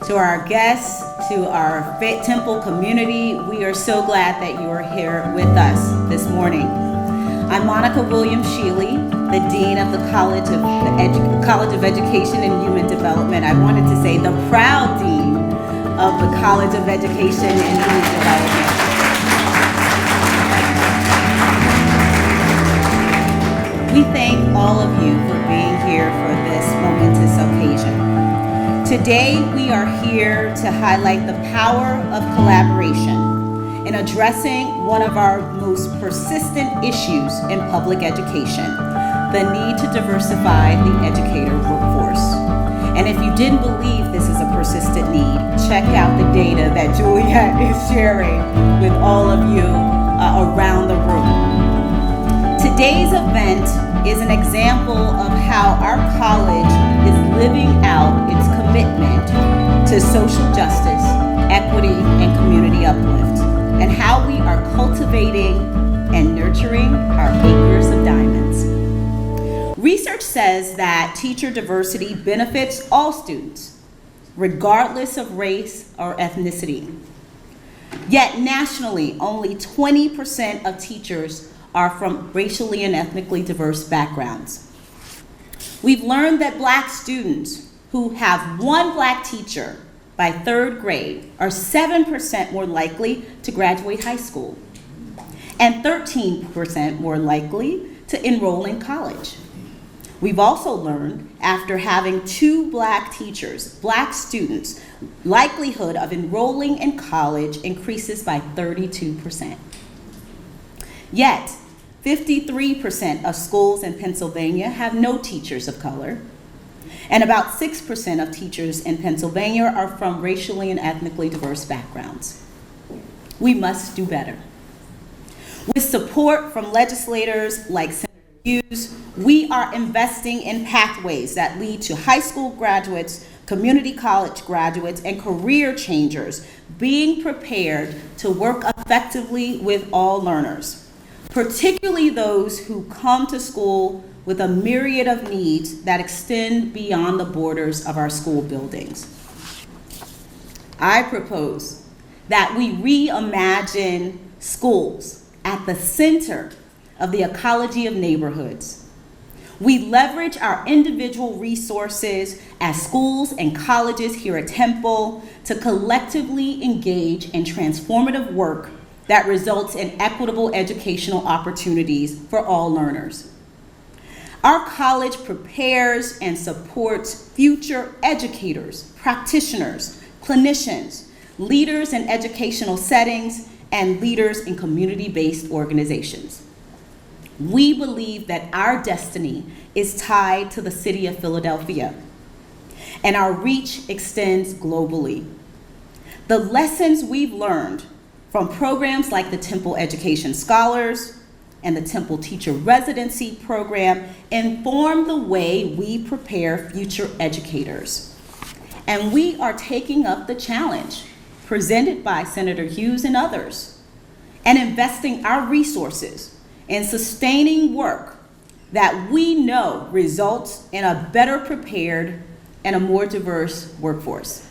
To our guests, to our Temple community, we are so glad that you are here with us this morning. I'm Monica Williams-Sheely, the Dean of the College of Education and Human Development. I wanted to say the proud Dean of the College of Education and Human Development. We thank all of you for being here for this momentous occasion. Today, we are here to highlight the power of collaboration in addressing one of our most persistent issues in public education, the need to diversify the educator workforce. And if you didn't believe this is a persistent need, check out the data that Juliet is sharing with all of you around the room. Today's event is an example of how our college is living out its commitment to social justice, equity, and community uplift, and how we are cultivating and nurturing our acres of diamonds. Research says that teacher diversity benefits all students, regardless of race or ethnicity. Yet nationally, only 20% of teachers are from racially and ethnically diverse backgrounds. We've learned that Black students who have one Black teacher by third grade are 7% more likely to graduate high school and 13% more likely to enroll in college. We've also learned after having two Black teachers, Black students' likelihood of enrolling in college increases by 32%. Yet, 53% of schools in Pennsylvania have no teachers of color, and about 6% of teachers in Pennsylvania are from racially and ethnically diverse backgrounds. We must do better. With support from legislators like Senator Hughes, we are investing in pathways that lead to high school graduates, community college graduates, and career changers being prepared to work effectively with all learners, particularly those who come to school with a myriad of needs that extend beyond the borders of our school buildings. I propose that we reimagine schools at the center of the ecology of neighborhoods. We leverage our individual resources as schools and colleges here at Temple to collectively engage in transformative work that results in equitable educational opportunities for all learners. Our college prepares and supports future educators, practitioners, clinicians, leaders in educational settings, and leaders in community-based organizations. We believe that our destiny is tied to the city of Philadelphia, and our reach extends globally. The lessons we've learned from programs like the Temple Education Scholars and the Temple Teacher Residency Program inform the way we prepare future educators. And we are taking up the challenge presented by Senator Hughes and others, and investing our resources in sustaining work that we know results in a better prepared and a more diverse workforce.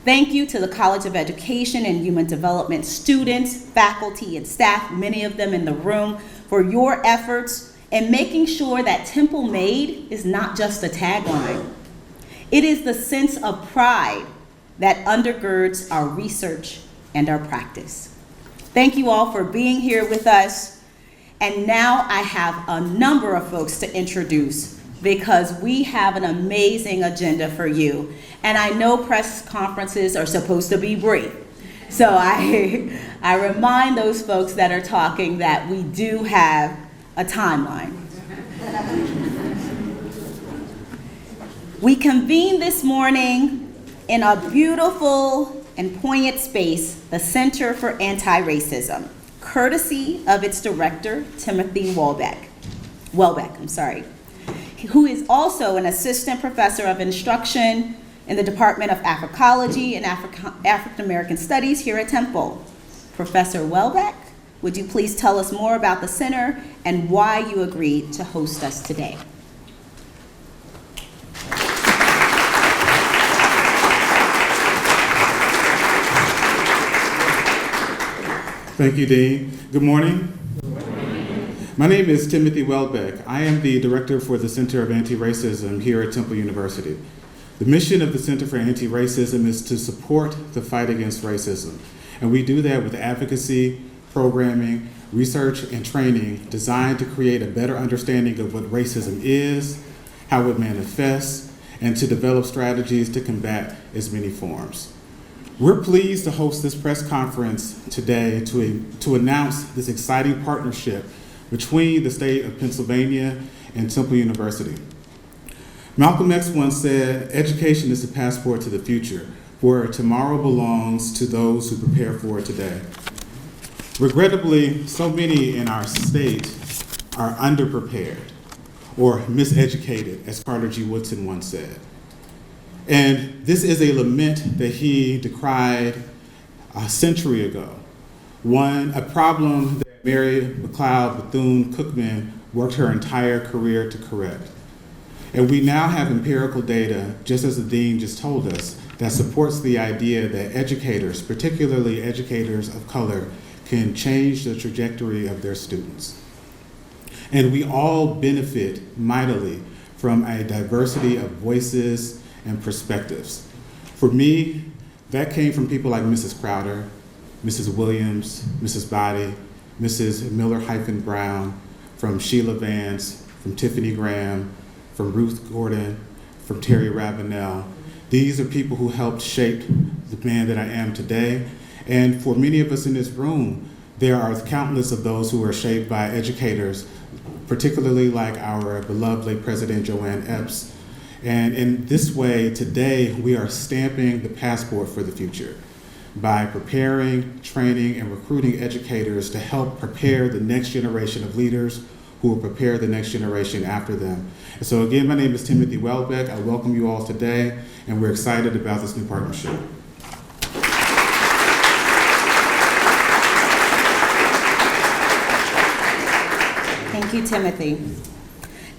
Thank you to the College of Education and Human Development students, faculty, and staff, many of them in the room, for your efforts in making sure that Temple Made is not just a tagline. It is the sense of pride that undergirds our research and our practice. Thank you all for being here with us. And now I have a number of folks to introduce because we have an amazing agenda for you. And I know press conferences are supposed to be brief. So I remind those folks that are talking that we do have a timeline. We convened this morning in a beautiful and poignant space, the Center for Anti-Racism, courtesy of its director, Timothy Welbeck, who is also an assistant professor of instruction in the Department of Africology and African American Studies here at Temple. Professor Welbeck, would you please tell us more about the center and why you agreed to host us today? Thank you, Dean. Good morning. My name is Timothy Welbeck. I am the director for the Center of Anti-Racism here at Temple University. The mission of the Center for Anti-Racism is to support the fight against racism. And we do that with advocacy, programming, research, and training designed to create a better understanding of what racism is, how it manifests, and to develop strategies to combat its many forms. We're pleased to host this press conference today to announce this exciting partnership between the state of Pennsylvania and Temple University. Malcolm X once said, "Education is the passport to the future, where tomorrow belongs to those who prepare for it today." Regrettably, so many in our state are underprepared or miseducated, as Carter G. Woodson once said. And this is a lament that he decried a century ago, a problem that Mary McLeod Bethune-Cookman worked her entire career to correct. And we now have empirical data, just as the dean just told us, that supports the idea that educators, particularly educators of color, can change the trajectory of their students. And we all benefit mightily from a diversity of voices and perspectives. For me, that came from people like Mrs. Crowder, Mrs. Williams, Mrs. Body, Mrs. Miller-Brown, from Sheila Vance, from Tiffany Graham, from Ruth Gordon, from Terry Ravenel. These are people who helped shape the man that I am today. And for many of us in this room, there are countless of those who are shaped by educators, particularly like our beloved late President Joanne Epps. And in this way, today, we are stamping the passport for the future by preparing, training, and recruiting educators to help prepare the next generation of leaders who will prepare the next generation after them. And so again, my name is Timothy Welbeck. I welcome you all today, and we're excited about this new partnership. Thank you, Timothy.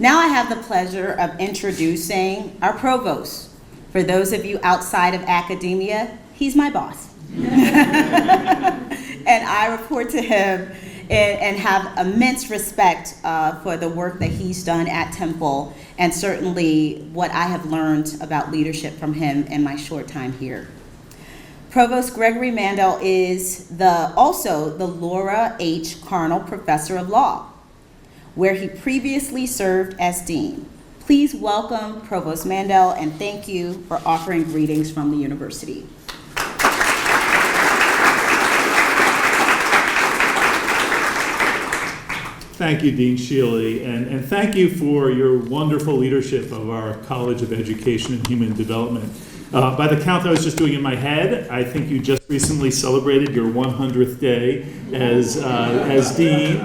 Now I have the pleasure of introducing our provost. For those of you outside of academia, he's my boss. And I report to him and have immense respect for the work that he's done at Temple, and certainly what I have learned about leadership from him in my short time here. Provost Gregory Mandel is also the Laura H. Carnell Professor of Law, where he previously served as dean. Please welcome Provost Mandel, and thank you for offering greetings from the university. Thank you, Dean Shealy, and thank you for your wonderful leadership of our College of Education and Human Development. By the count I was just doing in my head, I think you just recently celebrated your 100th day as dean.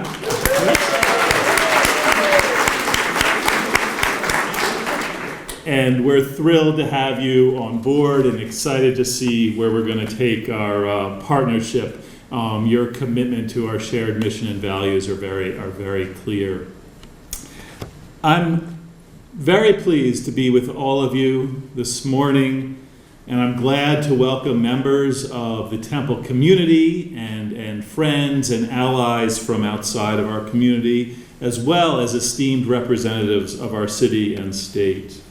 And we're thrilled to have you on board and excited to see where we're going to take our partnership. Your commitment to our shared mission and values are very clear. I'm very pleased to be with all of you this morning, and I'm glad to welcome members of the Temple community and friends and allies from outside of our community, as well as esteemed representatives of our city and state.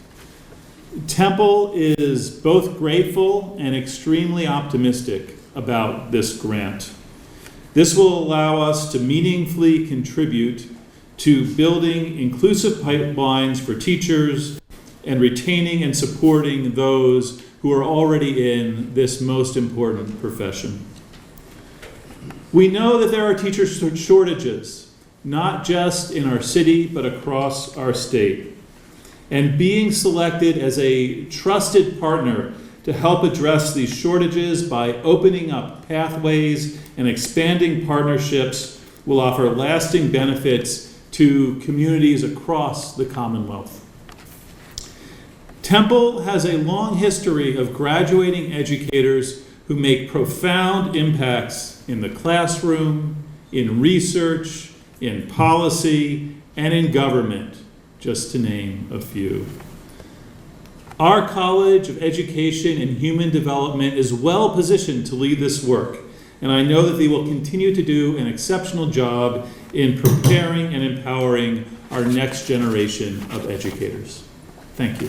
Temple is both grateful and extremely optimistic about this grant. This will allow us to meaningfully contribute to building inclusive pipelines for teachers and retaining and supporting those who are already in this most important profession. We know that there are teacher shortages, not just in our city, but across our state. And being selected as a trusted partner to help address these shortages by opening up pathways and expanding partnerships will offer lasting benefits to communities across the Commonwealth. Temple has a long history of graduating educators who make profound impacts in the classroom, in research, in policy, and in government, just to name a few. Our College of Education and Human Development is well positioned to lead this work, and I know that they will continue to do an exceptional job in preparing and empowering our next generation of educators. Thank you.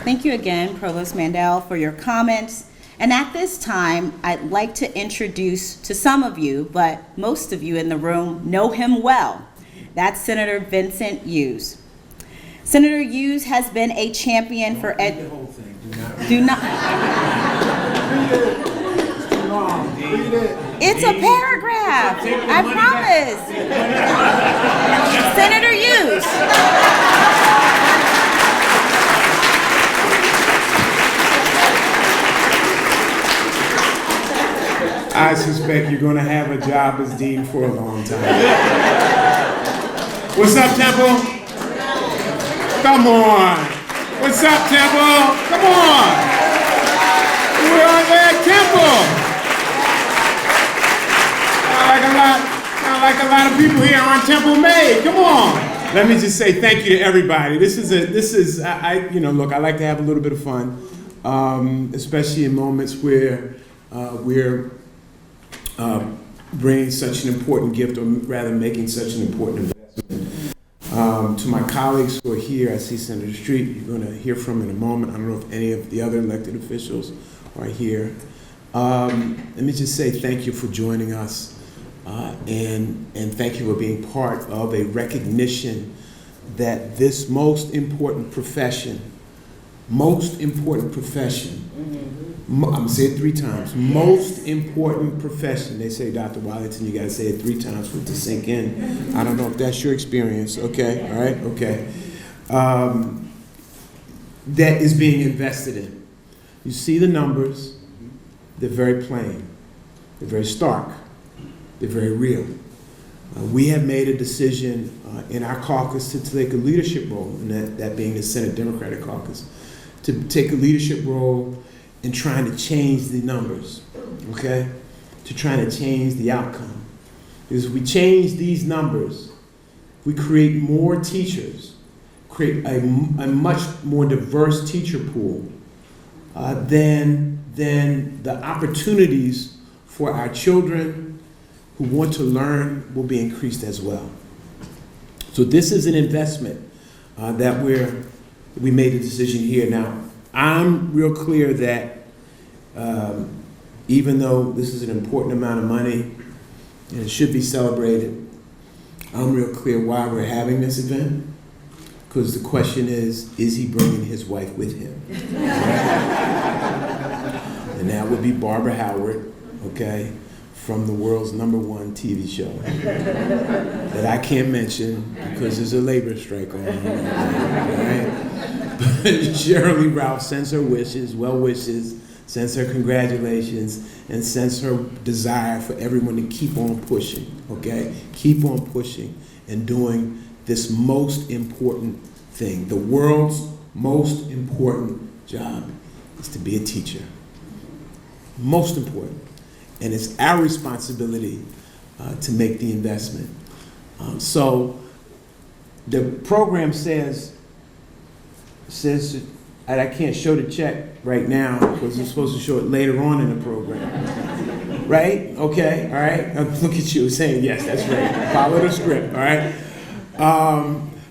Thank you again, Provost Mandel, for your comments. And at this time, I'd like to introduce to some of you, but most of you in the room know him well. That's Senator Vincent Hughes. Senator Hughes has been a champion for Read the whole thing. Do not. It's too long. Read it. It's a paragraph. I promise. Senator Hughes. I suspect you're going to have a job as dean for a long time. What's up, Temple? Come on. What's up, Temple? Come on. We're on there at Temple. Like a lot of people here on Temple May. Come on. Let me just say thank you to everybody. Look, I like to have a little bit of fun, especially in moments where we're bringing such an important gift, or rather making such an important investment. To my colleagues who are here, I see Senator Street, you're going to hear from in a moment. I don't know if any of the other elected officials are here. Let me just say thank you for joining us, and thank you for being part of a recognition that this most important profession, I'm going to say it 3 times. Yes. Most important profession. They say, Dr. Wallington, you got to say it 3 times for it to sink in. I don't know if that's your experience. Okay, all right, okay. That is being invested in. You see the numbers. They're very plain. They're very stark. They're very real. We have made a decision in our caucus to take a leadership role, and that being the Senate Democratic Caucus, to take a leadership role in trying to change the numbers, okay? To trying to change the outcome. Because if we change these numbers, we create more teachers, create a much more diverse teacher pool, then the opportunities for our children who want to learn will be increased as well. So this is an investment that we made a decision here. Now, I'm real clear that even though this is an important amount of money and it should be celebrated, I'm real clear why we're having this event. Because the question is he bringing his wife with him? And that would be Barbara Howard, okay, from the world's #1 TV show that I can't mention because there's a labor strike on, right? But Shirley Ralph sends her wishes, well wishes, sends her congratulations, and sends her desire for everyone to keep on pushing, okay? Keep on pushing and doing this most important thing. The world's most important job is to be a teacher. Most important. And it's our responsibility to make the investment. So the program says, and I can't show the check right now because we're supposed to show it later on in the program. Right? Okay, all right. Look at you saying, yes, that's right. Follow the script, all right?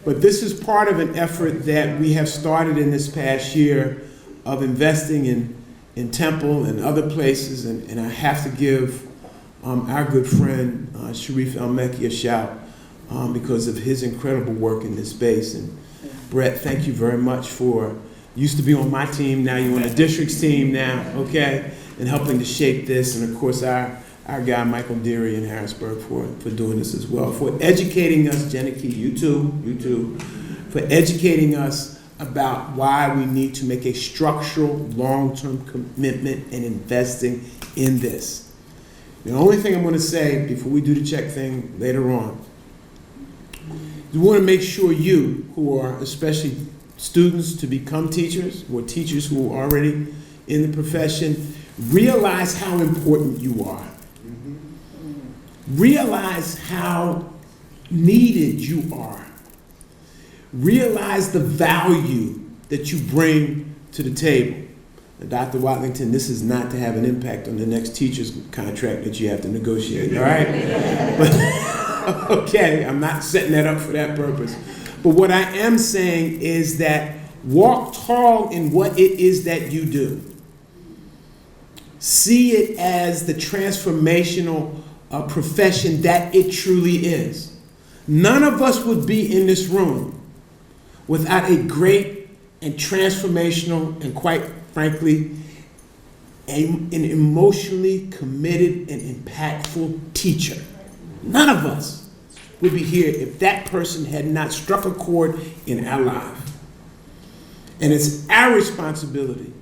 But this is part of an effort that we have started in this past year of investing in Temple and other places, and I have to give our good friend Sharif El-Mekki a shout because of his incredible work in this space. And Brett, thank you very much for, used to be on my team, now you're on the district's team now, okay, and helping to shape this, and of course our guy Michael Deary in Harrisburg for doing this as well, for educating us, Jenicky, you too, for educating us about why we need to make a structural, long-term commitment in investing in this. The only thing I'm going to say before we do the check thing later on, we want to make sure you, who are especially students to become teachers, or teachers who are already in the profession, realize how important you are. Realize how needed you are. Realize the value that you bring to the table. And Dr. Watlington, this is not to have an impact on the next teacher's contract that you have to negotiate, all right? But, okay, I'm not setting that up for that purpose. But what I am saying is that walk tall in what it is that you do. See it as the transformational profession that it truly is. None of us would be in this room without a great and transformational and, quite frankly, an emotionally committed and impactful teacher. None of us would be here if that person had not struck a chord in our life. And it's our responsibility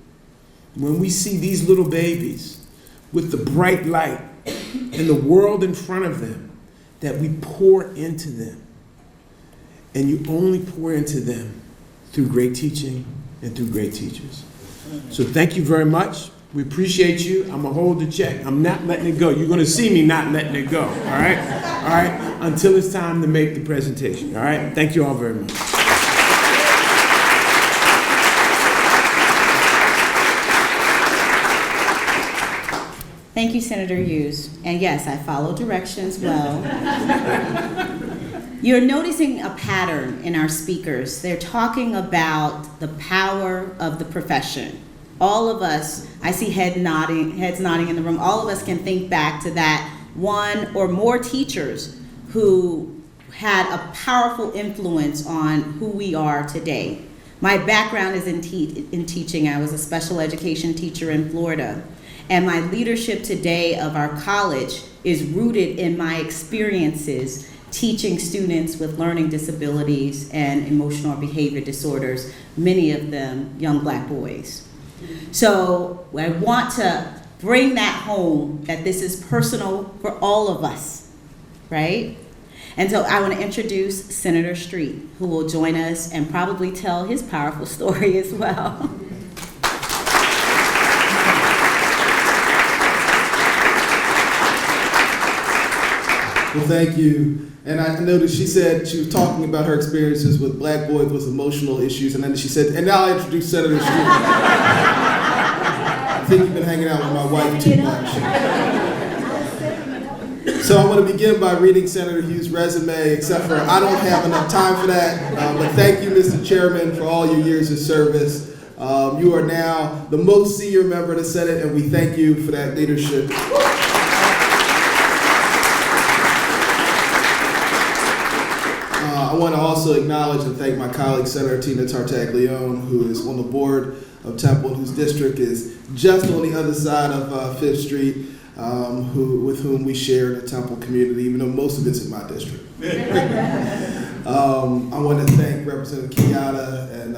when we see these little babies with the bright light and the world in front of them, that we pour into them. And you only pour into them through great teaching and through great teachers. So thank you very much. We appreciate you. I'm going to hold the check. I'm not letting it go. You're going to see me not letting it go. All right? All right? Until it's time to make the presentation. All right? Thank you all very much. Thank you, Senator Hughes. And yes, I follow directions well. You're noticing a pattern in our speakers. They're talking about the power of the profession. All of us, I see heads nodding in the room. All of us can think back to that one or more teachers who had a powerful influence on who we are today. My background is in teaching. I was a special education teacher in Florida. And my leadership today of our college is rooted in my experiences teaching students with learning disabilities and emotional or behavior disorders, many of them young Black boys. So I want to bring that home, that this is personal for all of us, right? And so I want to introduce Senator Street, who will join us and probably tell his powerful story as well. Well, thank you. And I noticed she said she was talking about her experiences with Black boys with emotional issues, and then she said, and now I'll introduce Senator Street. I think you've been hanging out with my wife too much. So I want to begin by reading Senator Hughes' resume, except for I don't have enough time for that. But thank you, Mr. Chairman, for all your years of service. You are now the most senior member of the Senate, and we thank you for that leadership. I want to also acknowledge and thank my colleague, Senator Tina Tartaglia, who is on the board of Temple, and whose district is just on the other side of 5th Street, with whom we share the Temple community, even though most of it's in my district. I want to thank Representative Kenyatta and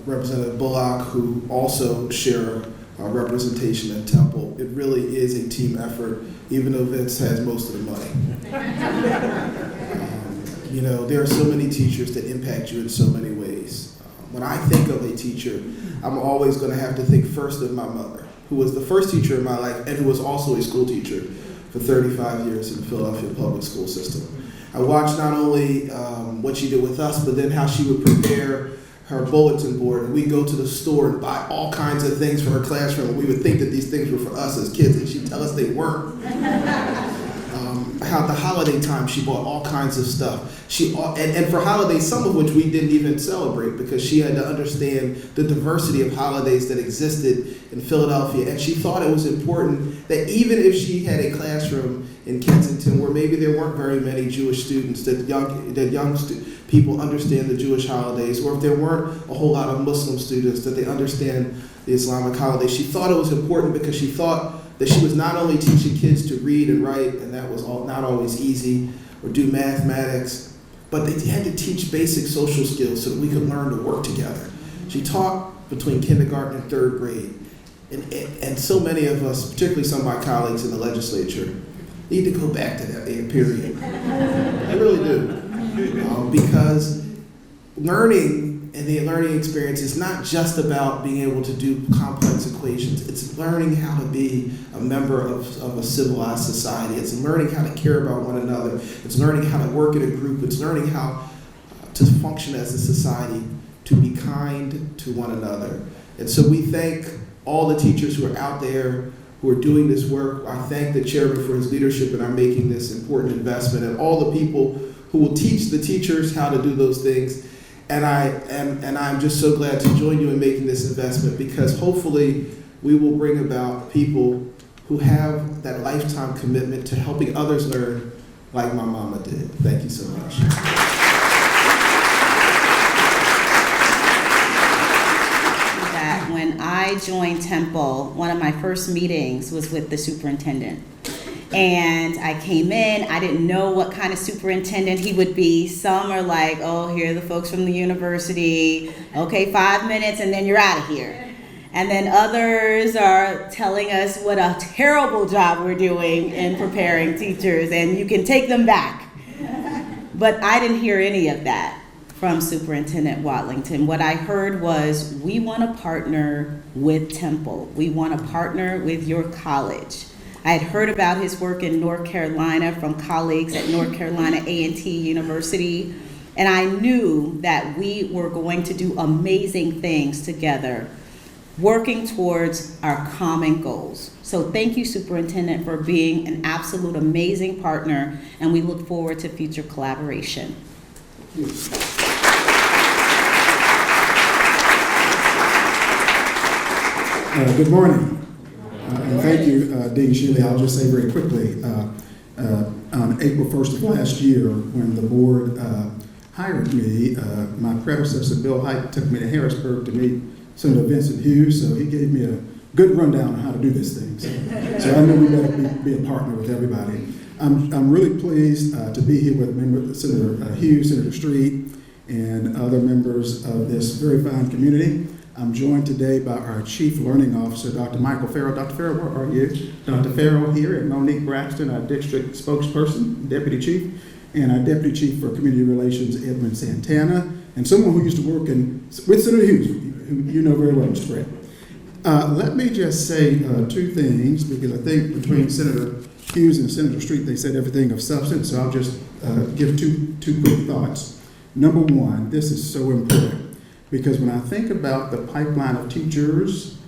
Representative Bullock, who also share our representation in Temple. It really is a team effort, even though Vince has most of the money. You know, there are so many teachers that impact you in so many ways. When I think of a teacher, I'm always going to have to think first of my mother, who was the first teacher in my life and who was also a school teacher for 35 years in the Philadelphia public school system. I watched not only what she did with us, but then how she would prepare her bulletin board. And we'd go to the store and buy all kinds of things for her classroom. And we would think that these things were for us as kids, and she'd tell us they weren't. How the holiday time she bought all kinds of stuff. And for holidays, some of which we didn't even celebrate, because she had to understand the diversity of holidays that existed in Philadelphia. And she thought it was important that even if she had a classroom in Kensington where maybe there weren't very many Jewish students, that young people understand the Jewish holidays, or if there weren't a whole lot of Muslim students, that they understand the Islamic holidays. She thought it was important because she thought that she was not only teaching kids to read and write, and that was not always easy, or do mathematics, but they had to teach basic social skills so that we could learn to work together. She taught between kindergarten and 3rd grade. And so many of us, particularly some of my colleagues in the legislature, need to go back to that period. I really do. Because learning and the learning experience is not just about being able to do complex equations. It's learning how to be a member of a civilized society. It's learning how to care about one another. It's learning how to work in a group. It's learning how to function as a society to be kind to one another. And so we thank all the teachers who are out there who are doing this work. I thank the chairman for his leadership in our making this important investment, and all the people who will teach the teachers how to do those things. And I'm just so glad to join you in making this investment, because hopefully we will bring about people who have that lifetime commitment to helping others learn like my mama did. Thank you so much. That when I joined Temple, one of my first meetings was with the superintendent. And I came in, I didn't know what kind of superintendent he would be. Some are like, oh, here are the folks from the university. Okay, 5 minutes and then you're out of here. And then others are telling us what a terrible job we're doing in preparing teachers, and you can take them back. But I didn't hear any of that from Superintendent Watlington. What I heard was, we want to partner with Temple. We want to partner with your college. I had heard about his work in North Carolina from colleagues at North Carolina A&T University, and I knew that we were going to do amazing things together, working towards our common goals. So thank you, Superintendent, for being an absolute amazing partner, and we look forward to future collaboration. Good morning. And thank you, Dean Shealy. I'll just say very quickly, on April 1st of last year, when the board hired me, my predecessor, Bill Hite, took me to Harrisburg to meet Senator Vincent Hughes, so he gave me a good rundown on how to do this thing. So I knew we better be a partner with everybody. I'm really pleased to be here with Senator Hughes, Senator Street, and other members of this very fine community. I'm joined today by our Chief Learning Officer, Dr. Michael Farrell. Dr. Farrell, where are you? Dr. Farrell here, and Monique Braxton, our district spokesperson, Deputy Chief, and our Deputy Chief for Community Relations, Edmund Santana, and someone who used to work with Senator Hughes, who you know very well, Mr. Fred. Let me just say two things, because I think between Senator Hughes and Senator Street, they said everything of substance, so I'll just give two quick thoughts. Number one, this is so important, because when I think about the pipeline of teachers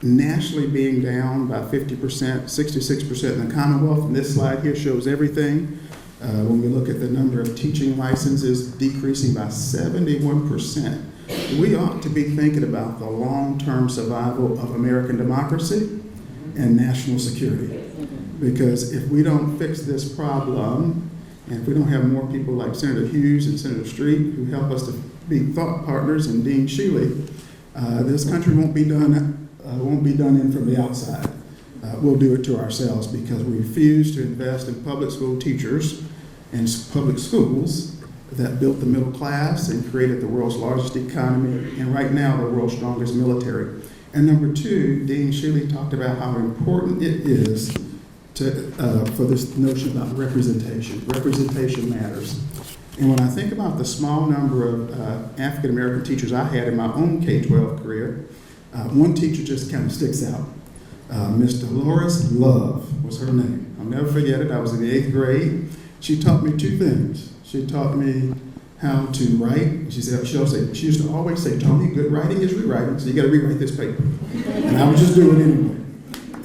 nationally being down by 50%, 66% in the Commonwealth, and this slide here shows everything. When we look at the number of teaching licenses decreasing by 71%, we ought to be thinking about the long-term survival of American democracy and national security. Because if we don't fix this problem, and if we don't have more people like Senator Hughes and Senator Street who help us to be thought partners, and Dean Shealy, this country won't be done in from the outside. We'll do it to ourselves, because we refuse to invest in public school teachers and public schools that built the middle class and created the world's largest economy, and right now the world's strongest military. And number two, Dean Shealy talked about how important it is for this notion about representation. Representation matters. And when I think about the small number of African American teachers I had in my own K-12 career, one teacher just kind of sticks out. Miss Dolores Love was her name. I'll never forget it. I was in the 8th grade. She taught me two things. She taught me how to write. She used to always say, Tony, good writing is rewriting, so you got to rewrite this paper. And I would just do it anyway.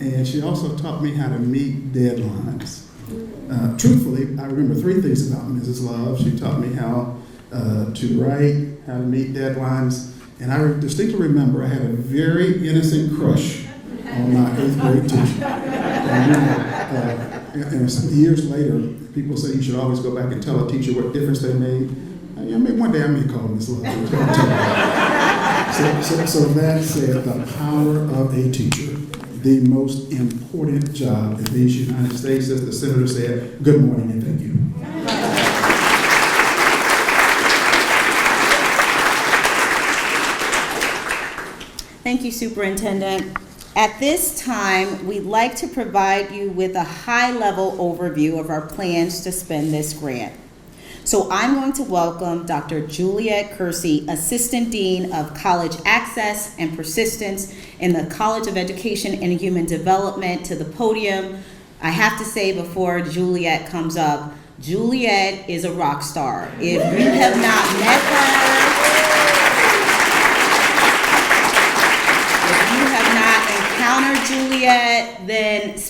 And she also taught me how to meet deadlines. Truthfully, I remember three things about Mrs. Love. She taught me how to write, how to meet deadlines, and I distinctly remember I had a very innocent crush on my 8th grade teacher. And years later, people say you should always go back and tell a teacher what difference they made. One day I may call Miss Love. So that said, the power of a teacher, the most important job in these United States, as the senator said. Good morning and thank you. Thank you, Superintendent. At this time, we'd like to provide you with a high-level overview of our plans to spend this grant. So I'm going to welcome Dr. Juliet Kersey, Assistant Dean of College Access and Persistence in the College of Education and Human Development, to the podium. I have to say before Juliet comes up, Juliet is a rock star. If you have not met her,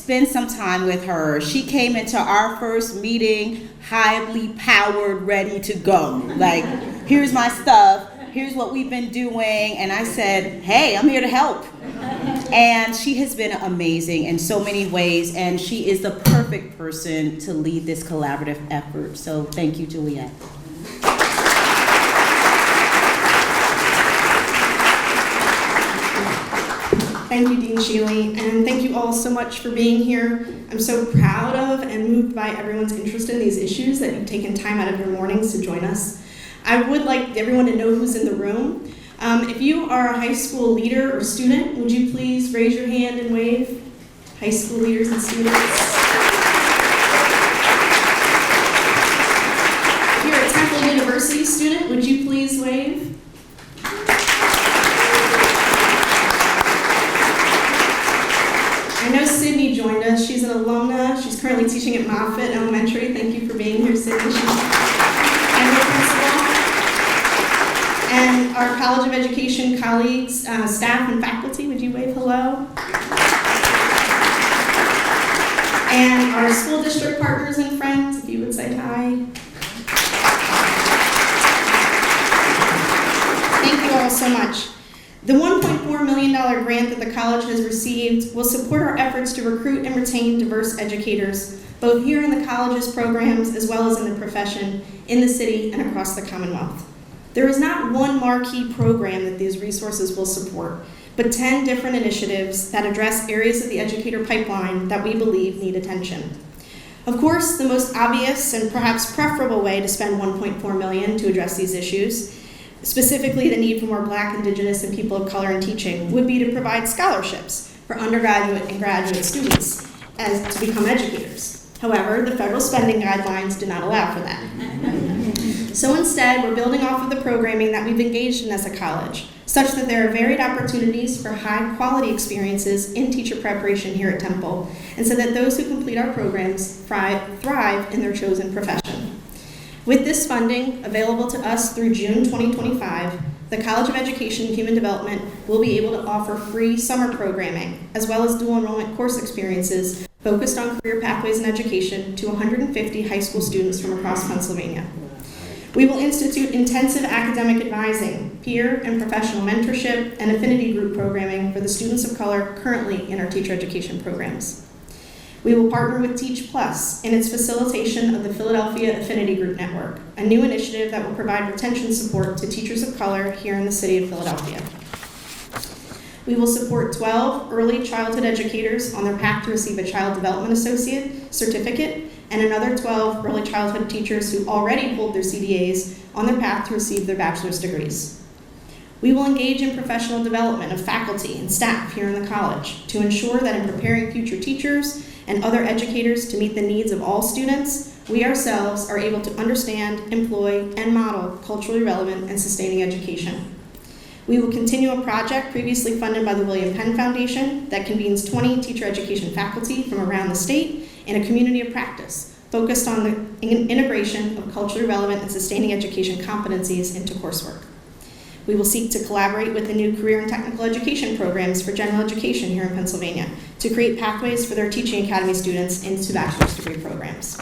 spend some time with her. She came into our first meeting highly powered, ready to go. Like, here's my stuff, here's what we've been doing. And I said, hey, I'm here to help. And she has been amazing in so many ways, and she is the perfect person to lead this collaborative effort. So thank you, Juliet. Thank you, Dean Shealy, and thank you all so much for being here. I'm so proud of and moved by everyone's interest in these issues that you've taken time out of your mornings to join us. I would like everyone to know who's in the room. If you are a high school leader or student, would you please raise your hand and wave? High school leaders and students. If you're a Temple University student, would you please wave? I know Sydney joined us. She's an alumna. She's currently teaching at Moffitt Elementary. Thank you for being here, Sydney. She's and your principal. And our College of Education colleagues, staff, and faculty, would you wave hello? And our school district partners and friends, if you would say hi. Thank you all so much. The $1.4 million grant that the college has received will support our efforts to recruit and retain diverse educators, both here in the college's programs as well as in the profession, in the city and across the Commonwealth. There is not one marquee program that these resources will support, but 10 different initiatives that address areas of the educator pipeline that we believe need attention. Of course, the most obvious and perhaps preferable way to spend $1.4 million to address these issues, specifically the need for more Black, Indigenous, and people of color in teaching, would be to provide scholarships for undergraduate and graduate students as to become educators. However, the federal spending guidelines do not allow for that. So instead, we're building off of the programming that we've engaged in as a college, such that there are varied opportunities for high-quality experiences in teacher preparation here at Temple, and so that those who complete our programs thrive in their chosen profession. With this funding available to us through June 2025, the College of Education and Human Development will be able to offer free summer programming, as well as dual enrollment course experiences focused on career pathways and education to 150 high school students from across Pennsylvania. We will institute intensive academic advising, peer and professional mentorship, and affinity group programming for the students of color currently in our teacher education programs. We will partner with Teach Plus in its facilitation of the Philadelphia Affinity Group Network, a new initiative that will provide retention support to teachers of color here in the city of Philadelphia. We will support 12 early childhood educators on their path to receive a Child Development Associate certificate, and another 12 early childhood teachers who already hold their CDAs on their path to receive their bachelor's degrees. We will engage in professional development of faculty and staff here in the college to ensure that in preparing future teachers and other educators to meet the needs of all students, we ourselves are able to understand, employ, and model culturally relevant and sustaining education. We will continue a project previously funded by the William Penn Foundation that convenes 20 teacher education faculty from around the state in a community of practice focused on the integration of culturally relevant and sustaining education competencies into coursework. We will seek to collaborate with the new career and technical education programs for general education here in Pennsylvania to create pathways for their teaching academy students into bachelor's degree programs.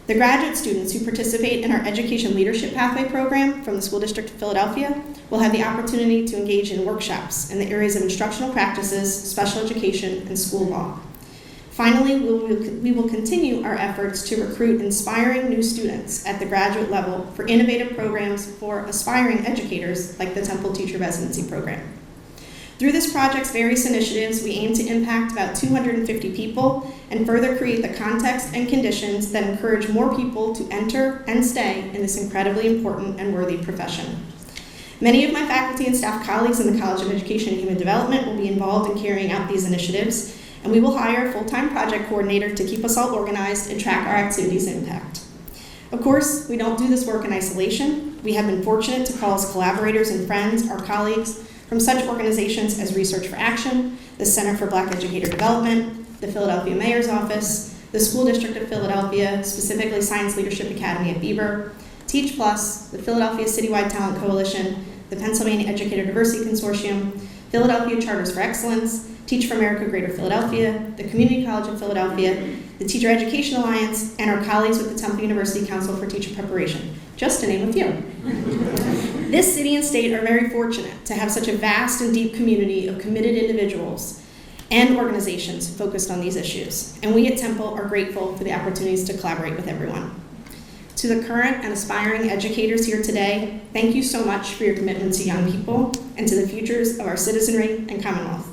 The graduate students who participate in our Education Leadership Pathway program from the School District of Philadelphia will have the opportunity to engage in workshops in the areas of instructional practices, special education, and school law. Finally, we will continue our efforts to recruit inspiring new students at the graduate level for innovative programs for aspiring educators like the Temple Teacher Residency Program. Through this project's various initiatives, we aim to impact about 250 people and further create the context and conditions that encourage more people to enter and stay in this incredibly important and worthy profession. Many of my faculty and staff colleagues in the College of Education and Human Development will be involved in carrying out these initiatives, and we will hire a full-time project coordinator to keep us all organized and track our activities' impact. Of course, we don't do this work in isolation. We have been fortunate to call as collaborators and friends our colleagues from such organizations as Research for Action, the Center for Black Educator Development, the Philadelphia Mayor's Office, the School District of Philadelphia, specifically Science Leadership Academy at Beaver, Teach Plus, the Philadelphia Citywide Talent Coalition, the Pennsylvania Educator Diversity Consortium, Philadelphia Charters for Excellence, Teach for America Greater Philadelphia, the Community College of Philadelphia, the Teacher Education Alliance, and our colleagues with the Temple University Council for Teacher Preparation, just to name a few. This city and state are very fortunate to have such a vast and deep community of committed individuals and organizations focused on these issues, and we at Temple are grateful for the opportunities to collaborate with everyone. To the current and aspiring educators here today, thank you so much for your commitment to young people and to the futures of our citizenry and Commonwealth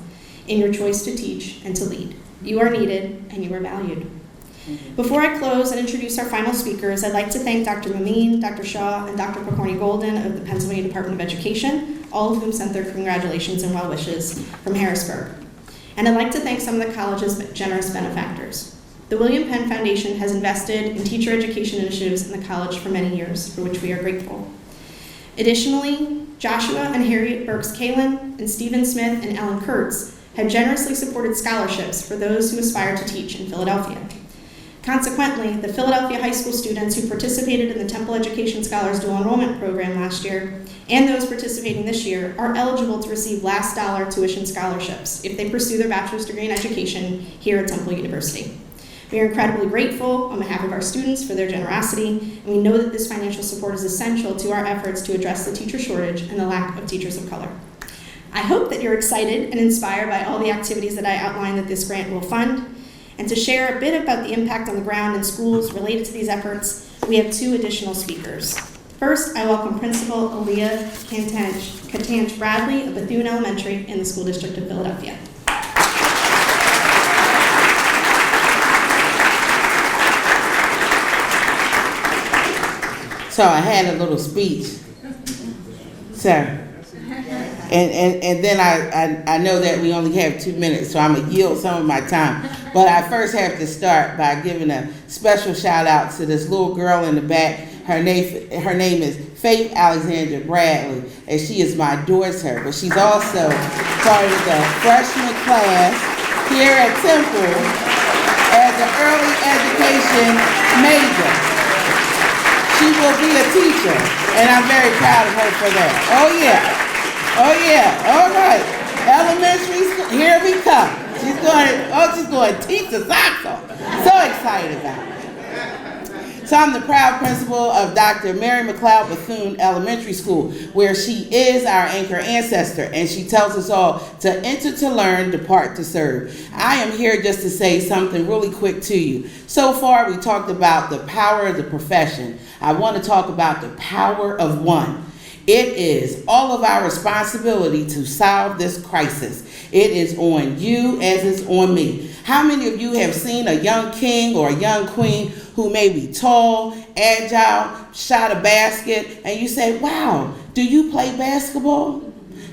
in your choice to teach and to lead. You are needed and you are valued. Before I close and introduce our final speakers, I'd like to thank Dr. Mameen, Dr. Shaw, and Dr. Pokorny Golden of the Pennsylvania Department of Education, all of whom sent their congratulations and well wishes from Harrisburg. And I'd like to thank some of the college's generous benefactors. The William Penn Foundation has invested in teacher education initiatives in the college for many years, for which we are grateful. Additionally, Joshua and Harriet Burks-Kalin and Stephen Smith and Ellen Kurtz have generously supported scholarships for those who aspire to teach in Philadelphia. Consequently, the Philadelphia high school students who participated in the Temple Education Scholars Dual Enrollment Program last year and those participating this year are eligible to receive last dollar tuition scholarships if they pursue their bachelor's degree in education here at Temple University. We are incredibly grateful on behalf of our students for their generosity, and we know that this financial support is essential to our efforts to address the teacher shortage and the lack of teachers of color. I hope that you're excited and inspired by all the activities that I outlined that this grant will fund. And to share a bit about the impact on the ground in schools related to these efforts, we have two additional speakers. First, I welcome Principal Aaliyah Katange Bradley of Bethune Elementary in the School District of Philadelphia. So I had a little speech, sir. And then I know that we only have 2 minutes, so I'm going to yield some of my time. But I first have to start by giving a special shout out to this little girl in the back. Her name is Faith Alexandra Bradley, and she adores her. But she's also part of the freshman class here at Temple as an early education major. She will be a teacher, and I'm very proud of her for that. Oh yeah. Oh yeah, all right. Elementary school, here we come. She's going to teach the socks off. So excited about it. So I'm the proud principal of Dr. Mary McLeod Bethune Elementary School, where she is our anchor ancestor, and she tells us all to enter to learn, depart to serve. I am here just to say something really quick to you. So far, we talked about the power of the profession. I want to talk about the power of one. It is all of our responsibility to solve this crisis. It is on you as it's on me. How many of you have seen a young king or a young queen who may be tall, agile, shot a basket, and you say, wow, do you play basketball?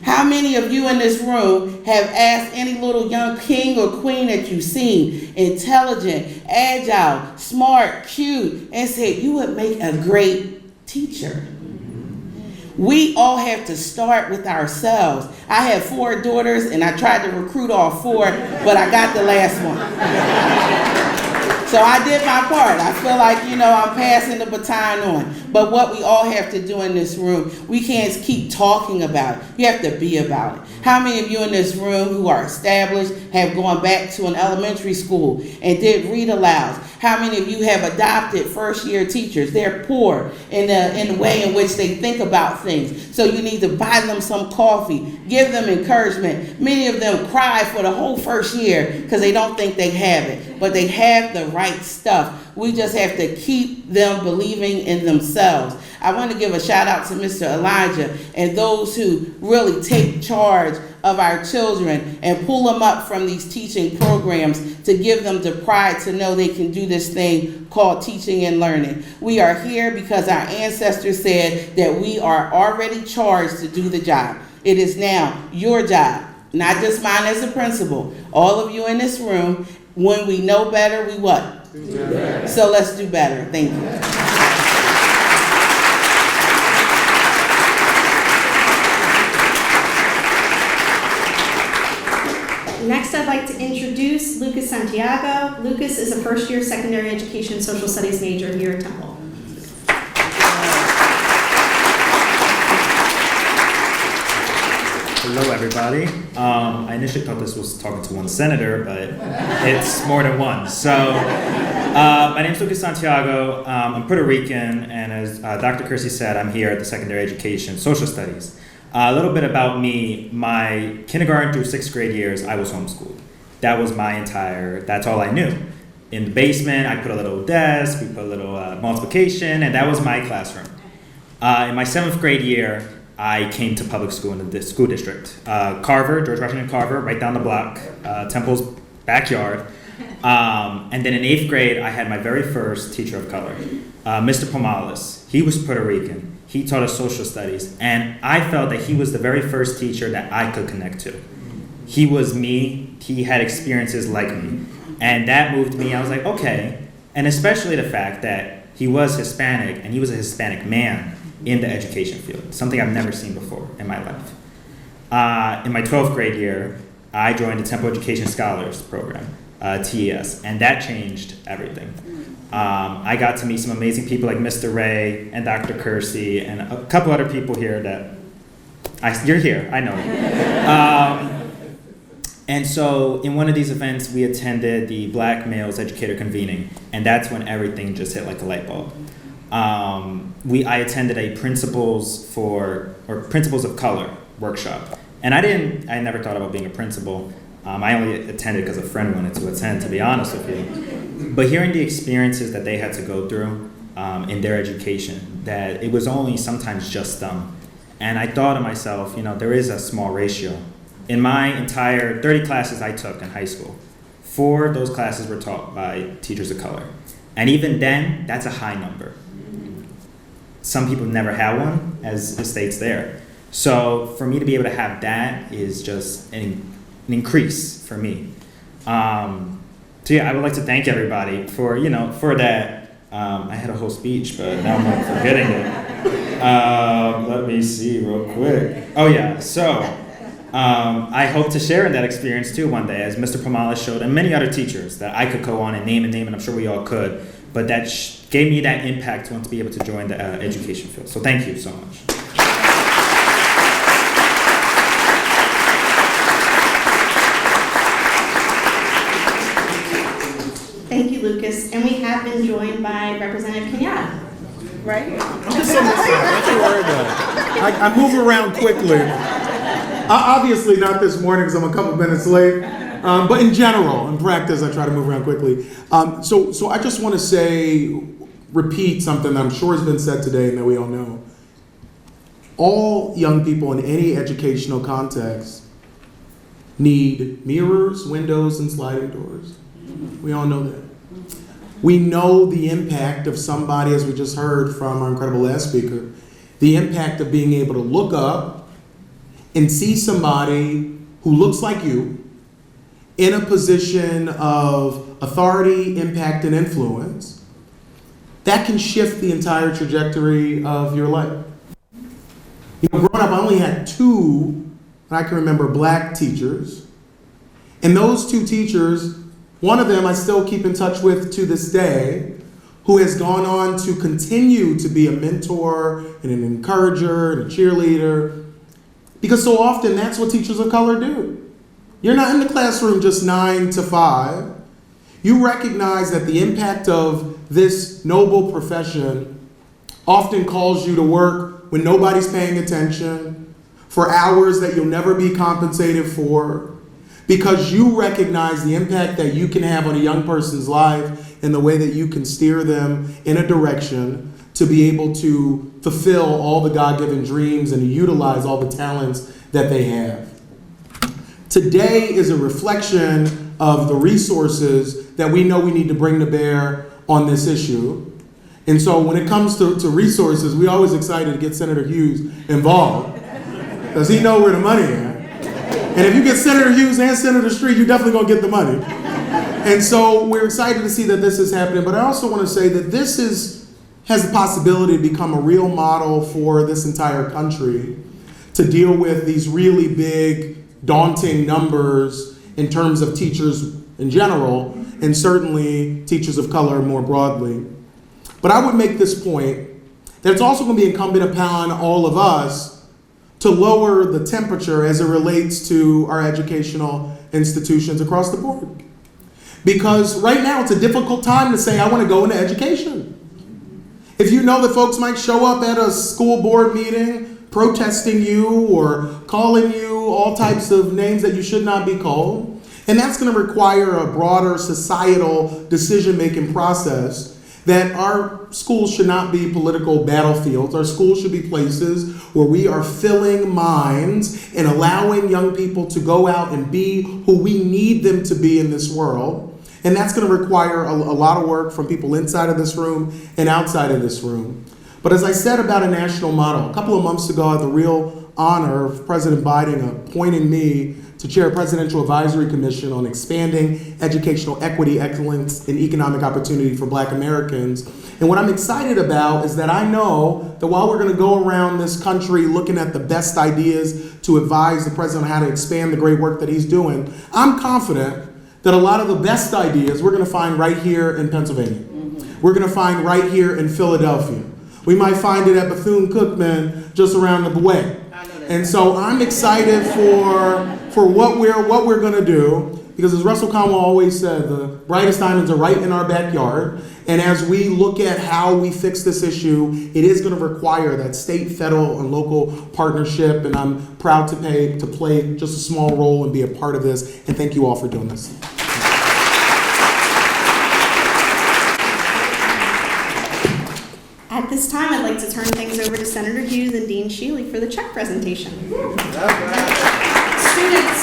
How many of you in this room have asked any little young king or queen that you've seen, intelligent, agile, smart, cute, and said, you would make a great teacher? We all have to start with ourselves. I have 4 daughters, and I tried to recruit all 4, but I got the last one. So I did my part. I feel like, I'm passing the baton on. But what we all have to do in this room, we can't keep talking about it. You have to be about it. How many of you in this room who are established have gone back to an elementary school and did read alouds? How many of you have adopted first-year teachers? They're poor in the way in which they think about things. So you need to buy them some coffee, give them encouragement. Many of them cry for the whole first year because they don't think they have it. But they have the right stuff. We just have to keep them believing in themselves. I want to give a shout out to Mr. Elijah and those who really take charge of our children and pull them up from these teaching programs to give them the pride to know they can do this thing called teaching and learning. We are here because our ancestors said that we are already charged to do the job. It is now your job, not just mine as a principal. All of you in this room, when we know better, we what? Do better. So let's do better. Thank you. Next, I'd like to introduce Lucas Santiago. Lucas is a first-year secondary education social studies major here at Temple. Hello, everybody. I initially thought this was talking to one senator, but it's more than one. So, my name is Lucas Santiago. I'm Puerto Rican, and as Dr. Kersey said, I'm here at the Secondary Education Social Studies. A little bit about me. My kindergarten through 6th grade years, I was homeschooled. That was that's all I knew. In the basement, I put a little desk, we put a little multiplication, and that was my classroom. In my 7th grade year, I came to public school in the school district. Carver, George Washington Carver, right down the block, Temple's backyard. And then in 8th grade, I had my very first teacher of color, Mr. Pomales. He was Puerto Rican. He taught us social studies. And I felt that he was the very first teacher that I could connect to. He was me. He had experiences like me. And that moved me. I was like, okay. And especially the fact that he was Hispanic, and he was a Hispanic man in the education field, something I've never seen before in my life. In my 12th grade year, I joined the Temple Education Scholars Program, TES, and that changed everything. I got to meet some amazing people like Mr. Ray and Dr. Kersey and a couple other people here you're here, I know. And so in one of these events, we attended the Black Males Educator Convening, and that's when everything just hit like a light bulb. I attended a Principles of Color workshop, and I never thought about being a principal. I only attended because a friend wanted to attend, to be honest with you. But hearing the experiences that they had to go through in their education, that it was only sometimes just them. And I thought to myself, there is a small ratio. In my entire 30 classes I took in high school, 4 of those classes were taught by teachers of color. And even then, that's a high number. Some people never had one, as it states there. So for me to be able to have that is just an increase for me. So yeah, I would like to thank everybody for that. I had a whole speech, but now I'm forgetting it. Let me see real quick. Oh yeah, so I hope to share in that experience too one day, as Mr. Pomales showed, and many other teachers that I could go on and name, and I'm sure we all could. But that gave me that impact to want to be able to join the education field. So thank you so much. Thank you, Lucas. And we have been joined by Representative Kenyatta. Right? I'm just on this side. Don't you worry about it. I move around quickly. Obviously not this morning because I'm a couple minutes late. But in general, in practice, I try to move around quickly. So I just want to repeat something that I'm sure has been said today and that we all know. All young people in any educational context need mirrors, windows, and sliding doors. We all know that. We know the impact of somebody, as we just heard from our incredible last speaker, the impact of being able to look up and see somebody who looks like you in a position of authority, impact, and influence. That can shift the entire trajectory of your life. Growing up, I only had 2, I can remember, Black teachers. And those 2 teachers, one of them I still keep in touch with to this day, who has gone on to continue to be a mentor and an encourager and a cheerleader. Because so often that's what teachers of color do. You're not in the classroom just 9 to 5. You recognize that the impact of this noble profession often calls you to work when nobody's paying attention, for hours that you'll never be compensated for, because you recognize the impact that you can have on a young person's life and the way that you can steer them in a direction to be able to fulfill all the God-given dreams and to utilize all the talents that they have. Today is a reflection of the resources that we know we need to bring to bear on this issue. And so when it comes to resources, we're always excited to get Senator Hughes involved because he knows where the money is. And if you get Senator Hughes and Senator Street, you're definitely going to get the money. And so we're excited to see that this is happening. But I also want to say that this has the possibility to become a real model for this entire country to deal with these really big, daunting numbers in terms of teachers in general, and certainly teachers of color more broadly. But I would make this point that it's also going to be incumbent upon all of us to lower the temperature as it relates to our educational institutions across the board. Because right now it's a difficult time to say, I want to go into education. If you know that folks might show up at a school board meeting protesting you or calling you all types of names that you should not be called, and that's going to require a broader societal decision-making process, that our schools should not be political battlefields. Our schools should be places where we are filling minds and allowing young people to go out and be who we need them to be in this world. And that's going to require a lot of work from people inside of this room and outside of this room. But as I said about a national model, a couple of months ago I had the real honor of President Biden appointing me to chair a Presidential Advisory Commission on expanding educational equity, excellence, and economic opportunity for Black Americans. And what I'm excited about is that I know that while we're going to go around this country looking at the best ideas to advise the president on how to expand the great work that he's doing, I'm confident that a lot of the best ideas we're going to find right here in Pennsylvania. We're going to find right here in Philadelphia. We might find it at Bethune-Cookman just around the way. And so I'm excited for what we're going to do, because as Russell Conwell always said, the brightest diamonds are right in our backyard. And as we look at how we fix this issue, it is going to require that state, federal, and local partnership. And I'm proud to play just a small role and be a part of this. And thank you all for doing this. At this time, I'd like to turn things over to Senator Hughes and Dean Shealy for the check presentation. Students,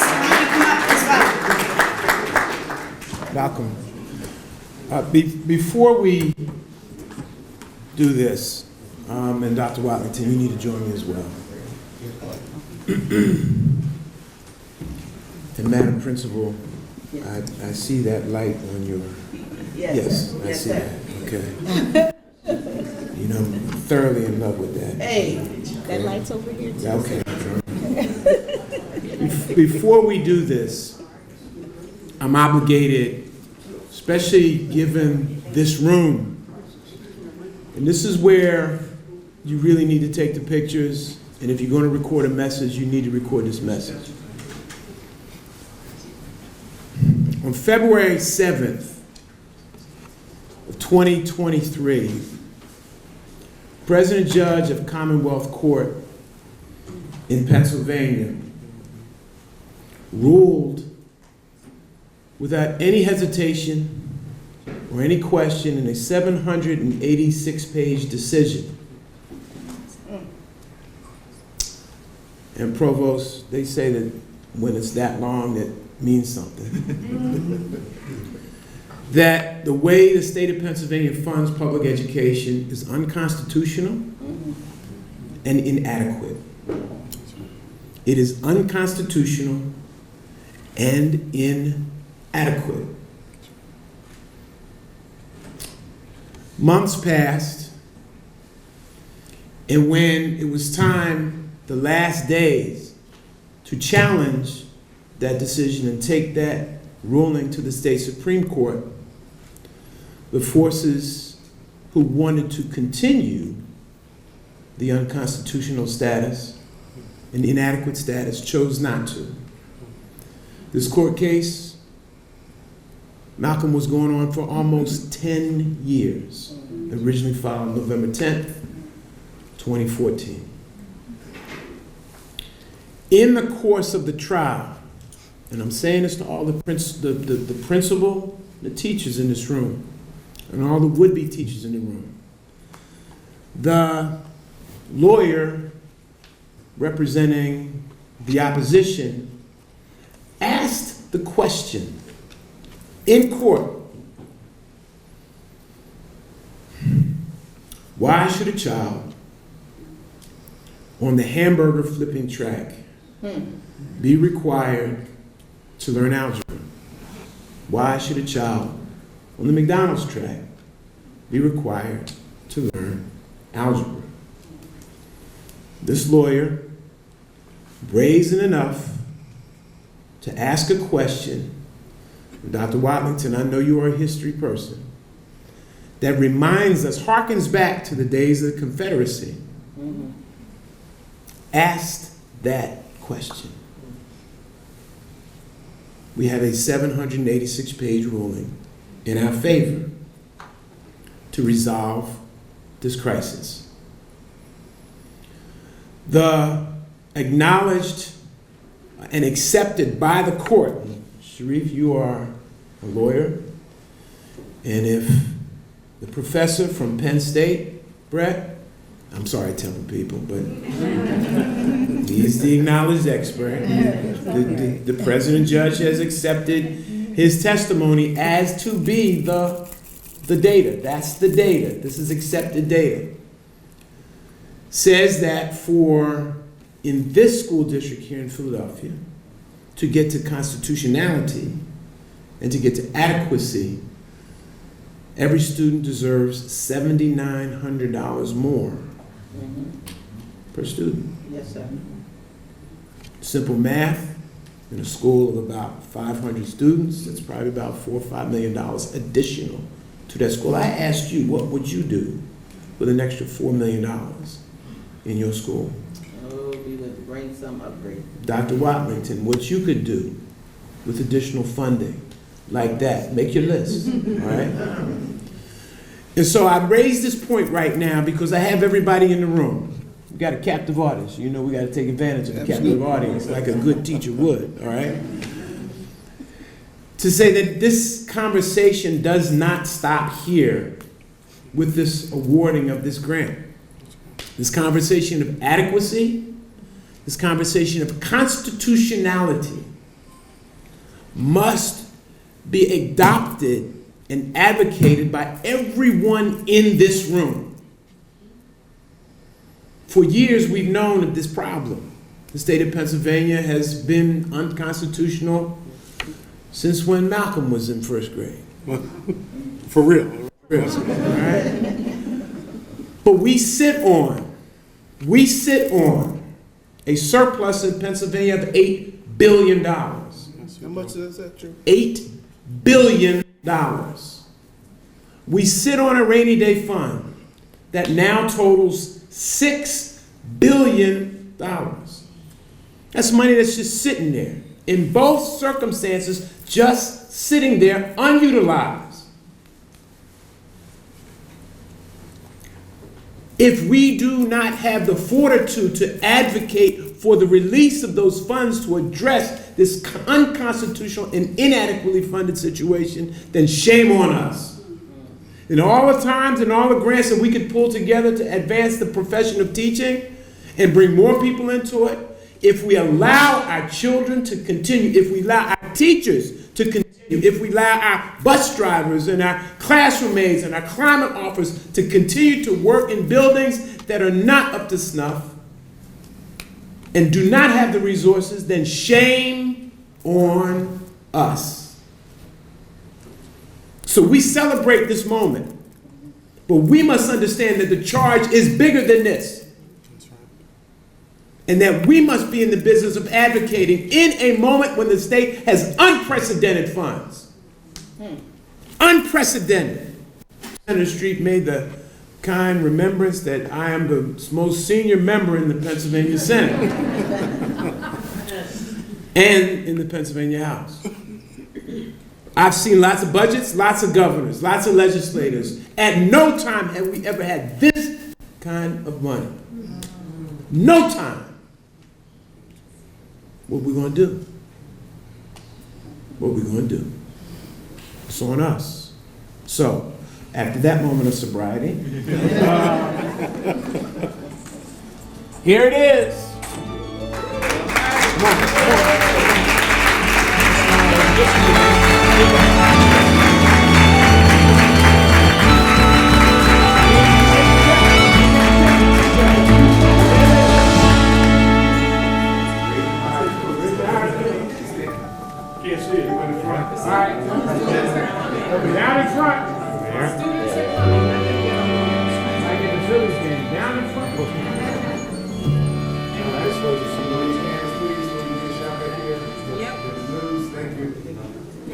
why don't you come up as well? Malcolm, before we do this, and Dr. Watlington, you need to join me as well. And Madam Principal, I see that light on your, yes, I see that, okay. You know, I'm thoroughly in love with that. Hey, that light's over here too. Okay. Before we do this, I'm obligated, especially given this room, and this is where you really need to take the pictures, and if you're going to record a message, you need to record this message. On February 7th of 2023, President Judge of Commonwealth Court in Pennsylvania ruled without any hesitation or any question in a 786-page decision. And Provost, they say that when it's that long, that means something. That the way the state of Pennsylvania funds public education is unconstitutional and inadequate. It is unconstitutional and inadequate. Months passed, and when it was time, the last days, to challenge that decision and take that ruling to the state Supreme Court, the forces who wanted to continue the unconstitutional status and inadequate status chose not to. This court case, Malcolm, was going on for almost 10 years, originally filed November 10th, 2014. In the course of the trial, and I'm saying this to all the principal, the teachers in this room, and all the would-be teachers in the room, the lawyer representing the opposition asked the question in court, why should a child on the hamburger flipping track be required to learn algebra? Why should a child on the McDonald's track be required to learn algebra? This lawyer, brazen enough to ask a question, Dr. Watlington, I know you are a history person, that reminds us, harkens back to the days of the Confederacy, asked that question. We have a 786-page ruling in our favor to resolve this crisis. The acknowledged and accepted by the court, Sharif, you are a lawyer, and if the professor from Penn State, Brett, I'm sorry, Temple people, but he's the acknowledged expert. The president judge has accepted his testimony as to be the data. That's the data. This is accepted data. Says that in this school district here in Philadelphia, to get to constitutionality and to get to adequacy, every student deserves $7,900 more per student. Yes, sir. Simple math, in a school of about 500 students, that's probably about $4 or $5 million additional to that school. I asked you, what would you do with an extra $4 million in your school? Oh, we would bring some upgrade. Dr. Watlington, what you could do with additional funding like that. Make your list, all right? And so I raise this point right now because I have everybody in the room. We got a captive audience. You know we got to take advantage of the captive audience like a good teacher would, all right? To say that this conversation does not stop here with this awarding of this grant. This conversation of adequacy, this conversation of constitutionality must be adopted and advocated by everyone in this room. For years, we've known of this problem. The state of Pennsylvania has been unconstitutional since when Malcolm was in first grade. For real. All right? But we sit on a surplus in Pennsylvania of $8 billion. How much is that, Drew? $8 billion. We sit on a rainy day fund that now totals $6 billion. That's money that's just sitting there. In both circumstances, just sitting there unutilized. If we do not have the fortitude to advocate for the release of those funds to address this unconstitutional and inadequately funded situation, then shame on us. And all the times and all the grants that we could pull together to advance the profession of teaching and bring more people into it, if we allow our children to continue, if we allow our teachers to continue, if we allow our bus drivers and our classroom aides and our climate offers to continue to work in buildings that are not up to snuff and do not have the resources, then shame on us. So we celebrate this moment, but we must understand that the charge is bigger than this. And that we must be in the business of advocating in a moment when the state has unprecedented funds. Unprecedented. Senator Street made the kind remembrance that I am the most senior member in the Pennsylvania Senate and in the Pennsylvania House. I've seen lots of budgets, lots of governors, lots of legislators. At no time have we ever had this kind of money. No time. What we gonna do? What we gonna do? It's on us. So, after that moment of sobriety, here it is. Come on, come on. Can't see it, you in the front. All right. Down in front. I get the Phillies game. Down in front. All right, so just